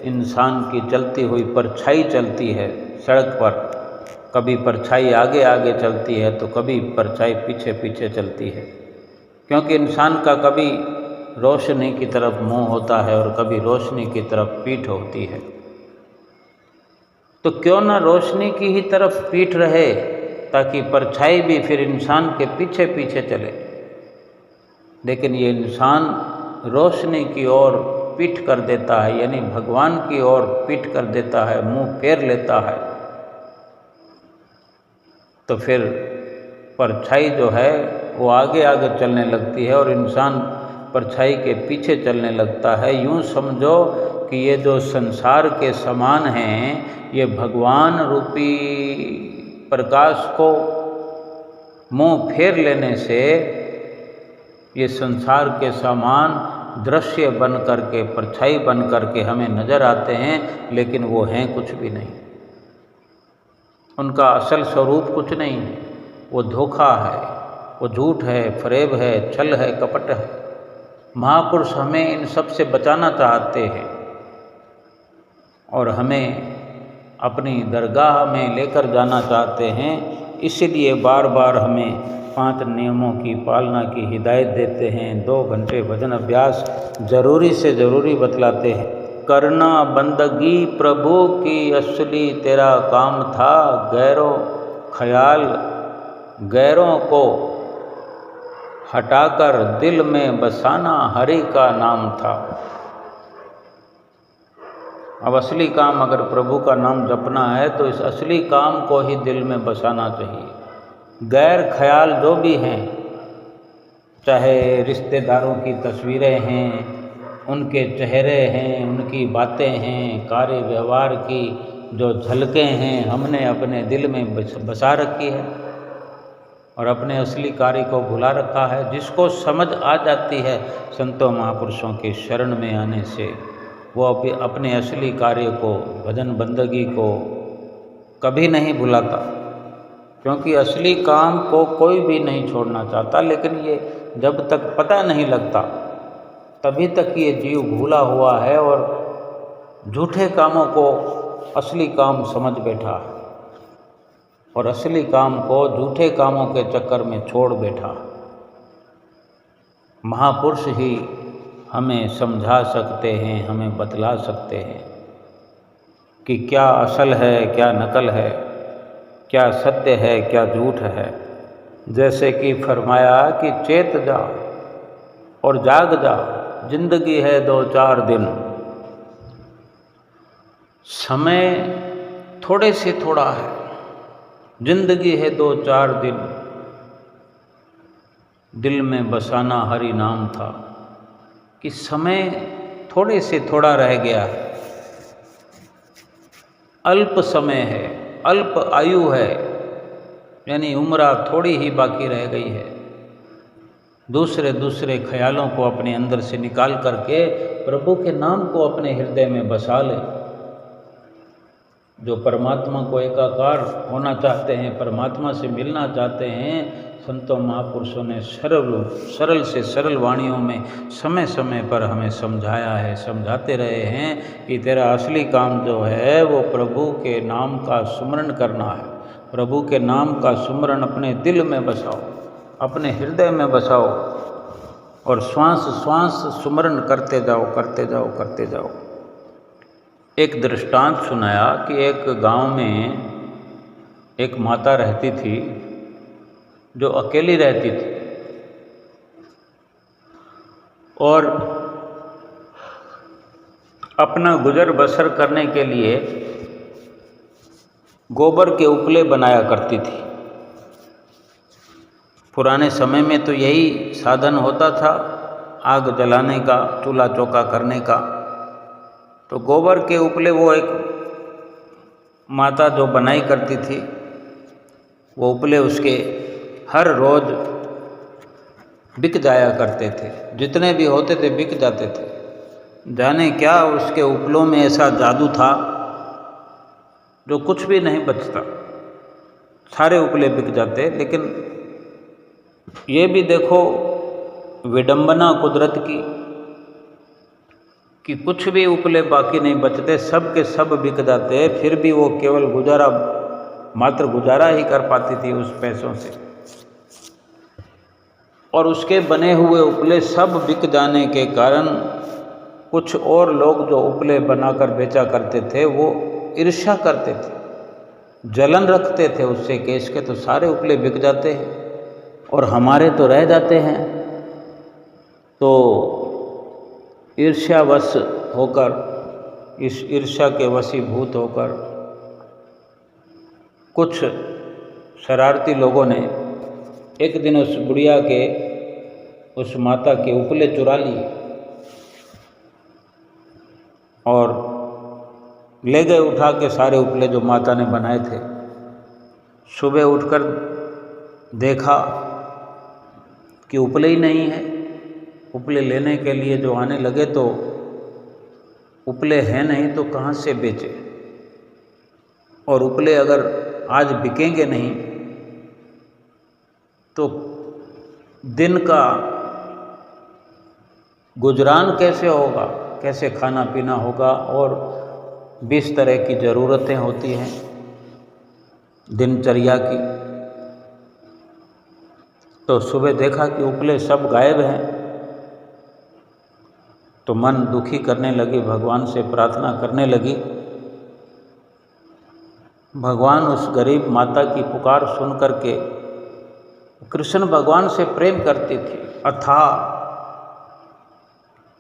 इंसान की चलती हुई परछाई चलती है सड़क पर, कभी परछाई आगे आगे चलती है तो कभी परछाई पीछे पीछे चलती है। क्योंकि इंसान का कभी रोशनी की तरफ मुंह होता है और कभी रोशनी की तरफ पीठ होती है। तो क्यों ना रोशनी की ही तरफ पीठ रहे, ताकि परछाई भी फिर इंसान के पीछे पीछे चले। लेकिन ये इंसान रोशनी की ओर पीठ कर देता है, यानी भगवान की ओर पीठ कर देता है, मुंह फेर लेता है। तो फिर परछाई जो है वो आगे आगे चलने लगती है और इंसान परछाई के पीछे चलने लगता है। यूँ समझो कि ये जो संसार के समान हैं, ये भगवान रूपी प्रकाश को मुंह फेर लेने से ये संसार के समान दृश्य बन करके, परछाई बन करके हमें नज़र आते हैं, लेकिन वो हैं कुछ भी नहीं। उनका असल स्वरूप कुछ नहीं है, वो धोखा है, वो झूठ है, फरेब है, छल है, कपट है। महापुरुष हमें इन सब से बचाना चाहते हैं और हमें अपनी दरगाह में लेकर जाना चाहते हैं। इसलिए बार बार हमें 5 नियमों की पालना की हिदायत देते हैं। 2 घंटे भजन अभ्यास ज़रूरी से ज़रूरी बतलाते हैं। करना बंदगी प्रभु की असली तेरा काम था, गैरों ख्याल गैरों को हटाकर दिल में बसाना हरि का नाम था। अब असली काम अगर प्रभु का नाम जपना है तो इस असली काम को ही दिल में बसाना चाहिए। गैर ख्याल जो भी हैं, चाहे रिश्तेदारों की तस्वीरें हैं, उनके चेहरे हैं, उनकी बातें हैं, कार्य व्यवहार की जो झलकें हैं, हमने अपने दिल में बसा रखी है और अपने असली कार्य को भुला रखा है। जिसको समझ आ जाती है संतों महापुरुषों की शरण में आने से, वो अपने असली कार्य को, भजन बंदगी को कभी नहीं भुलाता, क्योंकि असली काम को कोई भी नहीं छोड़ना चाहता। लेकिन ये जब तक पता नहीं लगता तभी तक ये जीव भूला हुआ है और झूठे कामों को असली काम समझ बैठा और असली काम को झूठे कामों के चक्कर में छोड़ बैठा। महापुरुष ही हमें समझा सकते हैं, हमें बतला सकते हैं कि क्या असल है, क्या नकल है, क्या सत्य है, क्या झूठ है। जैसे कि फरमाया कि चेत जा और जाग जा, जिंदगी है 2-4 दिन। समय थोड़े से थोड़ा है, जिंदगी है 2-4 दिन, दिल में बसाना हरि नाम था। कि समय थोड़े से थोड़ा रह गया है, अल्प समय है, अल्प आयु है, यानी उम्र थोड़ी ही बाकी रह गई है। दूसरे ख्यालों को अपने अंदर से निकाल करके प्रभु के नाम को अपने हृदय में बसा ले। जो परमात्मा को एकाकार होना चाहते हैं, परमात्मा से मिलना चाहते हैं, संतों महापुरुषों ने सरल से सरल वाणियों में समय समय पर हमें समझाया है, समझाते रहे हैं कि तेरा असली काम जो है वो प्रभु के नाम का सुमरण करना है। प्रभु के नाम का सुमरण अपने दिल में बसाओ, अपने हृदय में बसाओ और श्वास श्वास सुमरण करते जाओ, करते जाओ, करते जाओ। एक दृष्टांत सुनाया कि एक गांव में एक माता रहती थी जो अकेली रहती थी और अपना गुजर बसर करने के लिए गोबर के उपले बनाया करती थी। पुराने समय में तो यही साधन होता था, आग जलाने का, चूल्हा चौका करने का। तो गोबर के उपले वो एक माता जो बनाई करती थी, वो उपले उसके हर रोज़ बिक जाया करते थे। जितने भी होते थे बिक जाते थे। जाने क्या उसके उपलों में ऐसा जादू था जो कुछ भी नहीं बचता, सारे उपले बिक जाते। लेकिन ये भी देखो विडंबना कुदरत की कि कुछ भी उपले बाकी नहीं बचते, सब के सब बिक जाते। फिर भी वो केवल मात्र गुजारा ही कर पाती थी उस पैसों से। और उसके बने हुए उपले सब बिक जाने के कारण कुछ और लोग जो उपले बनाकर बेचा करते थे वो ईर्ष्या करते थे, जलन रखते थे उससे कि इसके तो सारे उपले बिक जाते हैं और हमारे तो रह जाते हैं। तो ईर्ष्यावश होकर, इस ईर्ष्या के वशीभूत होकर कुछ शरारती लोगों ने एक दिन उस बुढ़िया के, उस माता के उपले चुरा लिए और ले गए उठा के सारे उपले जो माता ने बनाए थे। सुबह उठकर देखा कि उपले ही नहीं है। उपले लेने के लिए जो आने लगे तो उपले हैं नहीं तो कहाँ से बेचे, और उपले अगर आज बिकेंगे नहीं तो दिन का गुजरान कैसे होगा, कैसे खाना पीना होगा। और 20 तरह की ज़रूरतें होती हैं दिनचर्या की। तो सुबह देखा कि उपले सब गायब हैं, तो मन दुखी करने लगी, भगवान से प्रार्थना करने लगी। भगवान उस गरीब माता की पुकार सुन करके, कृष्ण भगवान से प्रेम करती थी, अथाह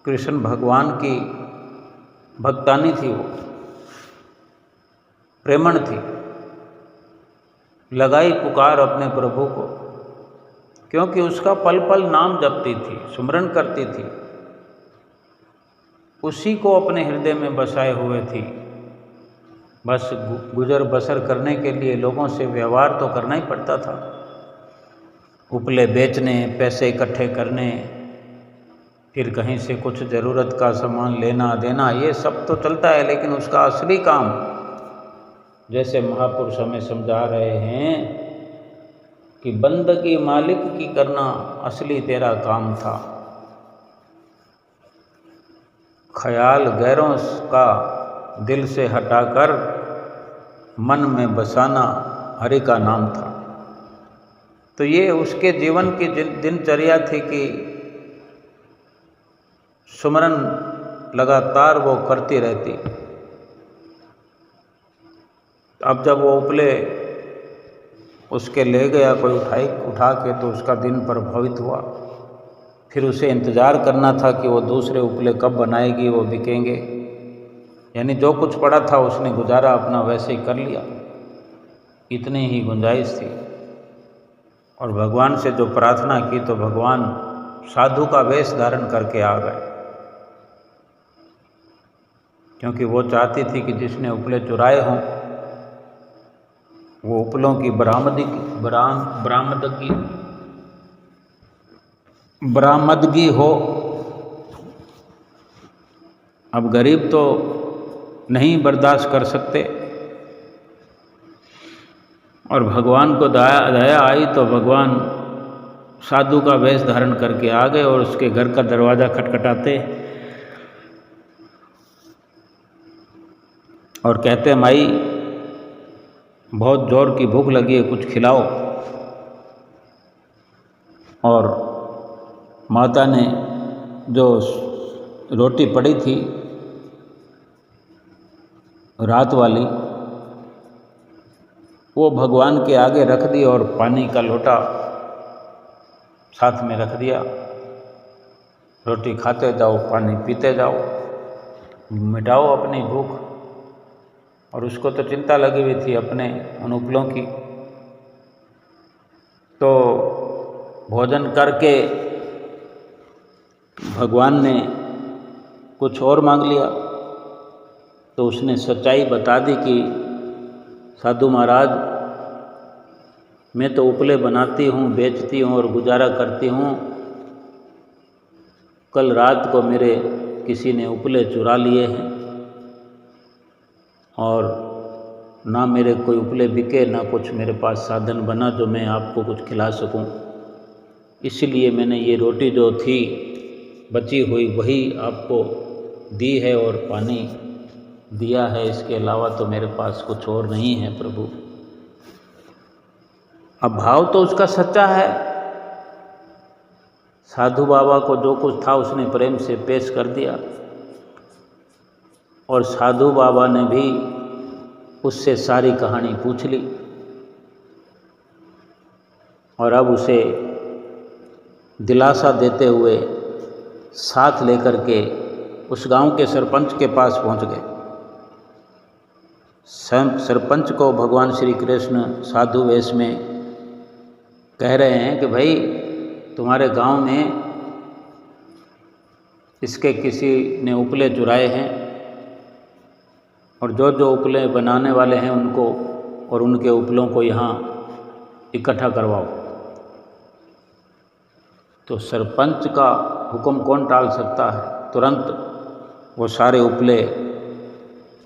कृष्ण भगवान की भक्तानी थी, वो प्रेमण थी। लगाई पुकार अपने प्रभु को, क्योंकि उसका पल पल नाम जपती थी, सुमरन करती थी, उसी को अपने हृदय में बसाए हुए थी। बस गुजर बसर करने के लिए लोगों से व्यवहार तो करना ही पड़ता था, उपले बेचने, पैसे इकट्ठे करने, फिर कहीं से कुछ ज़रूरत का सामान लेना देना, ये सब तो चलता है, लेकिन उसका असली काम, जैसे महापुरुष हमें समझा रहे हैं कि बंदगी मालिक की करना असली तेरा काम था। ख्याल गैरों का दिल से हटाकर मन में बसाना हरि का नाम था। तो ये उसके जीवन की दिनचर्या थी कि सुमरन लगातार वो करती रहती। अब जब वो उपले उसके ले गया कोई उठा के, तो उसका दिन प्रभावित हुआ। फिर उसे इंतज़ार करना था कि वो दूसरे उपले कब बनाएगी, वो बिकेंगे। यानी जो कुछ पड़ा था उसने गुजारा अपना वैसे ही कर लिया, इतनी ही गुंजाइश थी। और भगवान से जो प्रार्थना की तो भगवान साधु का वेश धारण करके आ गए, क्योंकि वो चाहती थी कि जिसने उपले चुराए हों वो उपलों की बरामदगी हो। अब गरीब तो नहीं बर्दाश्त कर सकते, और भगवान को दया आई तो भगवान साधु का वेश धारण करके आ गए और उसके घर का दरवाज़ा खटखटाते और कहते, माई बहुत जोर की भूख लगी है, कुछ खिलाओ। और माता ने जो रोटी पड़ी थी रात वाली, वो भगवान के आगे रख दी और पानी का लोटा साथ में रख दिया। रोटी खाते जाओ, पानी पीते जाओ, मिटाओ अपनी भूख। और उसको तो चिंता लगी हुई थी अपने उन उपलों की। तो भोजन करके भगवान ने कुछ और मांग लिया, तो उसने सच्चाई बता दी कि साधु महाराज, मैं तो उपले बनाती हूँ, बेचती हूँ और गुजारा करती हूँ। कल रात को मेरे किसी ने उपले चुरा लिए हैं, और ना मेरे कोई उपले बिके, ना कुछ मेरे पास साधन बना जो मैं आपको कुछ खिला सकूं। इसलिए मैंने ये रोटी जो थी बची हुई वही आपको दी है और पानी दिया है, इसके अलावा तो मेरे पास कुछ और नहीं है प्रभु। अब भाव तो उसका सच्चा है। साधु बाबा को जो कुछ था उसने प्रेम से पेश कर दिया, और साधु बाबा ने भी उससे सारी कहानी पूछ ली, और अब उसे दिलासा देते हुए साथ लेकर के उस गांव के सरपंच के पास पहुंच गए। सरपंच को भगवान श्री कृष्ण साधु वेश में कह रहे हैं कि भाई, तुम्हारे गांव में इसके किसी ने उपले चुराए हैं, और जो जो उपले बनाने वाले हैं उनको और उनके उपलों को यहाँ इकट्ठा करवाओ। तो सरपंच का हुक्म कौन टाल सकता है। तुरंत वो सारे उपले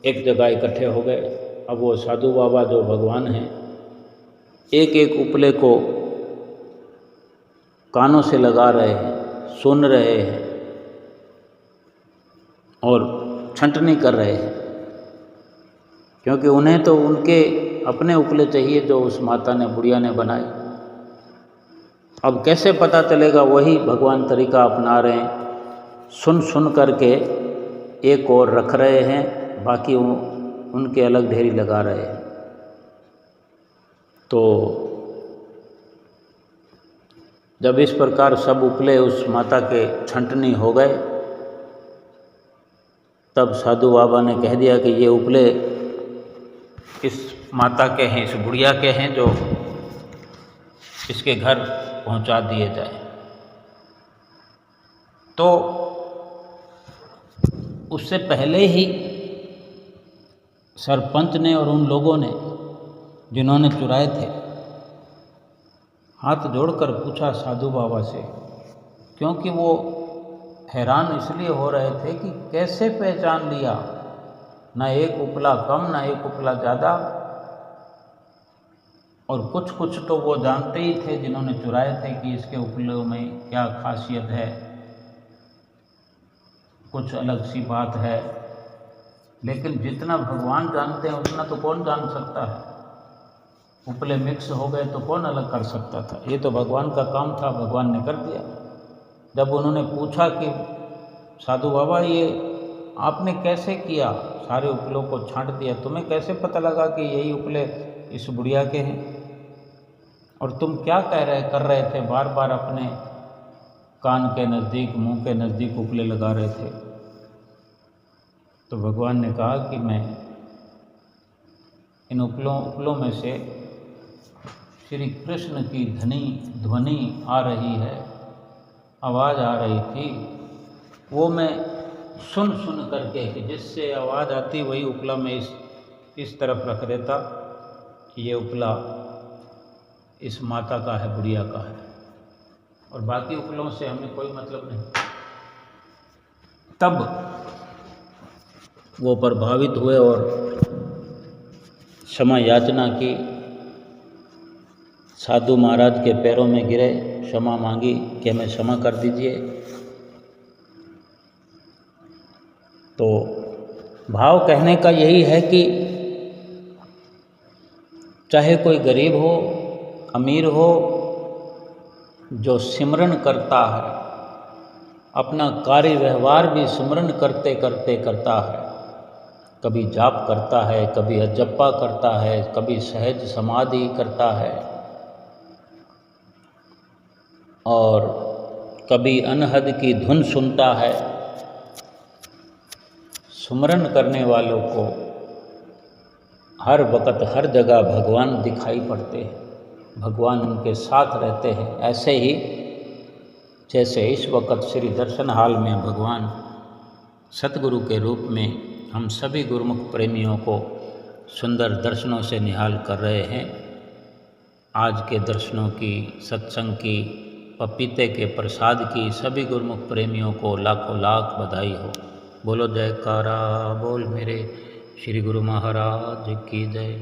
एक जगह इकट्ठे हो गए। अब वो साधु बाबा जो भगवान हैं, एक एक उपले को कानों से लगा रहे हैं, सुन रहे हैं और छंटनी कर रहे हैं, क्योंकि उन्हें तो उनके अपने उपले चाहिए जो उस माता ने, बुढ़िया ने बनाए। अब कैसे पता चलेगा? वही भगवान तरीका अपना रहे हैं, सुन सुन करके एक और रख रहे हैं, बाकी उनके अलग ढेरी लगा रहे हैं। तो जब इस प्रकार सब उपले उस माता के छंटनी हो गए, तब साधु बाबा ने कह दिया कि ये उपले इस माता के हैं, इस बुढ़िया के हैं, जो इसके घर पहुंचा दिए जाए। तो उससे पहले ही सरपंच ने और उन लोगों ने जिन्होंने चुराए थे, हाथ जोड़कर पूछा साधु बाबा से, क्योंकि वो हैरान इसलिए हो रहे थे कि कैसे पहचान लिया, ना एक उपला कम ना एक उपला ज़्यादा। और कुछ कुछ तो वो जानते ही थे जिन्होंने चुराए थे कि इसके उपलों में क्या खासियत है, कुछ अलग सी बात है। लेकिन जितना भगवान जानते हैं उतना तो कौन जान सकता है। उपले मिक्स हो गए तो कौन अलग कर सकता था? ये तो भगवान का काम था, भगवान ने कर दिया। जब उन्होंने पूछा कि साधु बाबा ये आपने कैसे किया, सारे उपलों को छांट दिया, तुम्हें कैसे पता लगा कि यही उपले इस बुढ़िया के हैं, और तुम क्या कर रहे थे? बार बार अपने कान के नज़दीक, मुंह के नज़दीक उपले लगा रहे थे। तो भगवान ने कहा कि मैं इन उपलों में से श्री कृष्ण की ध्वनि आ रही है, आवाज़ आ रही थी, वो मैं सुन सुन करके कि जिससे आवाज़ आती वही उपला मैं इस तरफ रख देता, ये उपला इस माता का है, बुढ़िया का है, और बाकी उपलों से हमें कोई मतलब नहीं। तब वो प्रभावित हुए और क्षमा याचना की, साधु महाराज के पैरों में गिरे, क्षमा मांगी कि हमें क्षमा कर दीजिए। तो भाव कहने का यही है कि चाहे कोई गरीब हो, अमीर हो, जो सिमरन करता है, अपना कार्य व्यवहार भी सिमरन करते करते करता है, कभी जाप करता है, कभी अजप्पा करता है, कभी सहज समाधि करता है, और कभी अनहद की धुन सुनता है। सुमरन करने वालों को हर वक्त हर जगह भगवान दिखाई पड़ते हैं, भगवान उनके साथ रहते हैं। ऐसे ही जैसे इस वक्त श्री दर्शन हाल में भगवान सतगुरु के रूप में हम सभी गुरुमुख प्रेमियों को सुंदर दर्शनों से निहाल कर रहे हैं। आज के दर्शनों की, सत्संग की, पपीते के प्रसाद की सभी गुरुमुख प्रेमियों को लाखों लाख बधाई हो। बोलो जयकारा बोल मेरे श्री गुरु महाराज की जय।